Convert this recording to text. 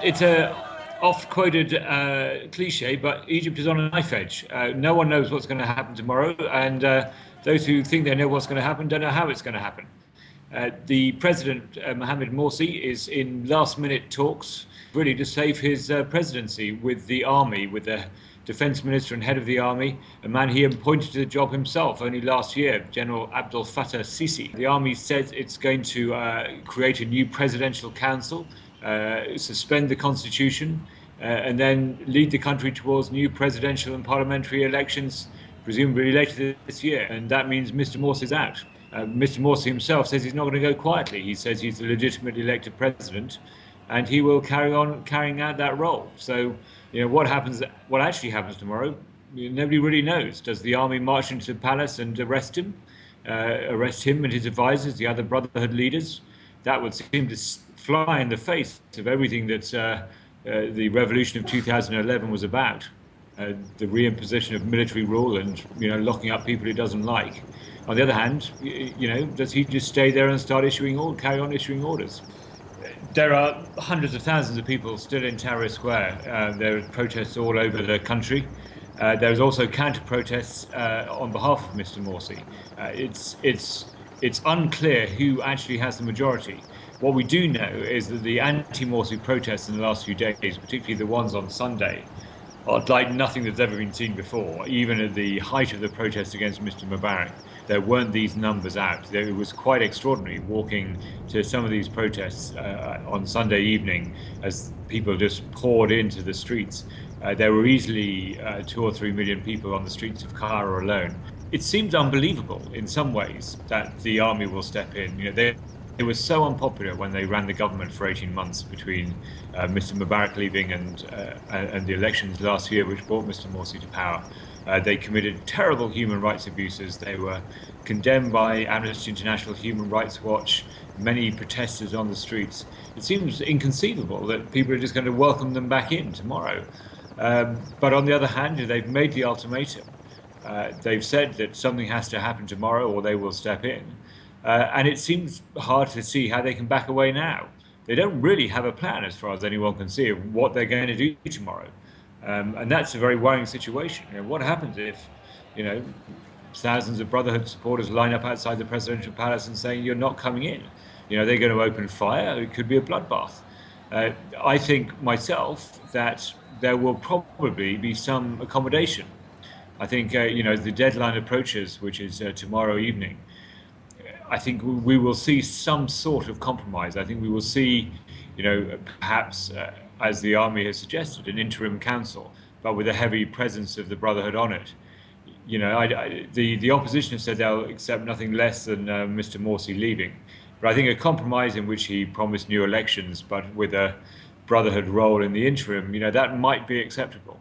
It's a oft-quoted cliche, but Egypt is on a knife edge. No one knows what's going to happen tomorrow, and those who think they know what's going to happen don't know how it's going to happen. The president, Mohamed Morsi, is in last-minute talks, really to save his presidency with the army, with the defense minister and head of the army, a man he appointed to the job himself only last year, General Abdel Fattah Sisi. The army says it's going to create a new presidential council, suspend the constitution, and then lead the country towards new presidential and parliamentary elections, presumably later this year. And that means Mr. Morsi is out. Mr. Morsi himself says he's not going to go quietly. He says he's the legitimately elected president, and he will carry on carrying out that role. So, what actually happens tomorrow, nobody really knows. Does the army march into the palace and arrest him and his advisors, the other Brotherhood leaders? That would seem to fly in the face of everything that the revolution of 2011 was about. The reimposition of military rule and locking up people he doesn't like. On the other hand, does he just stay there and carry on issuing orders? There are hundreds of thousands of people still in Tahrir Square. There are protests all over the country. There's also counter-protests on behalf of Mr. Morsi. It's unclear who actually has the majority. What we do know is that the anti-Morsi protests in the last few days, particularly the ones on Sunday, are like nothing that's ever been seen before. Even at the height of the protests against Mr. Mubarak, there weren't these numbers out. It was quite extraordinary walking to some of these protests on Sunday evening as people just poured into the streets. There were easily 2 or 3 million people on the streets of Cairo alone. It seems unbelievable in some ways that the army will step in. It was so unpopular when they ran the government for 18 months between Mr. Mubarak leaving and the elections last year, which brought Mr. Morsi to power. They committed terrible human rights abuses. They were condemned by Amnesty International, Human Rights Watch, many protesters on the streets. It seems inconceivable that people are just going to welcome them back in tomorrow. But on the other hand, they've made the ultimatum. They've said that something has to happen tomorrow or they will step in. And it seems hard to see how they can back away now. They don't really have a plan, as far as anyone can see, of what they're going to do tomorrow. And that's a very worrying situation. What happens if, thousands of Brotherhood supporters line up outside the presidential palace and saying, you're not coming in? They're going to open fire. It could be a bloodbath. I think myself that there will probably be some accommodation. I think, the deadline approaches, which is tomorrow evening. I think we will see some sort of compromise. I think we will see, perhaps, as the army has suggested, an interim council, but with a heavy presence of the Brotherhood on it. The opposition have said they'll accept nothing less than Mr. Morsi leaving. But I think a compromise in which he promised new elections, but with a Brotherhood role in the interim, that might be acceptable.